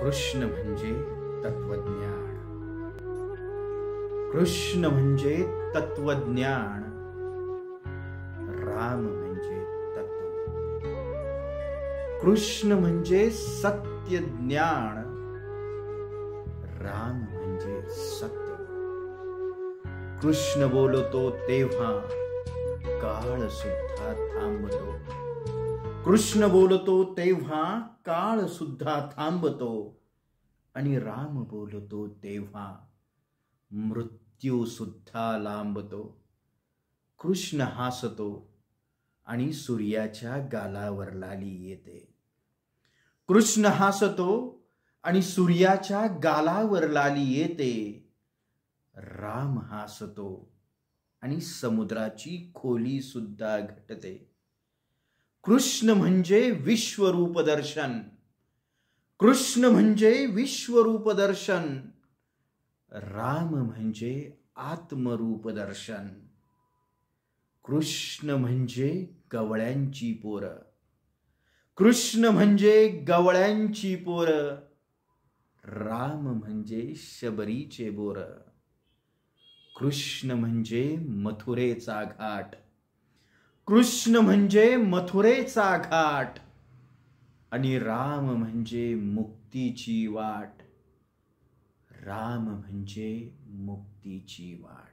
कृष्ण म्हणजे तत्वज्ञान. कृष्ण म्हणजे तत्वज्ञान. राम म्हणजे तत्व. कृष्ण म्हणजे सत्य ज्ञान. राम म्हणजे सत्य. कृष्ण बोलतो तेव्हा काळ सुद्धा थांबतो. कृष्ण बोलतो तेव्हा काळ सुद्धा थांबतो. आणि राम बोलतो तेव्हा मृत्यू सुद्धा लांबतो. कृष्ण हसतो आणि सूर्याच्या गालावर लाली येते. कृष्ण हसतो आणि सूर्याच्या गालावर लाली येते. राम हसतो आणि समुद्राची खोली सुद्धा घटते. कृष्ण म्हणजे विश्वरूप दर्शन. कृष्ण म्हणजे विश्वरूप दर्शन. राम म्हणजे आत्मरूप दर्शन. कृष्ण म्हणजे गवळ्यांची पोरं. कृष्ण म्हणजे गवळ्यांची पोरं. राम म्हणजे शबरीचे बोर. कृष्ण म्हणजे मथुरेचा घाट. कृष्ण म्हणजे मथुरेचा घाट. आणि राम म्हणजे मुक्तीची वाट. राम म्हणजे मुक्तीची वाट.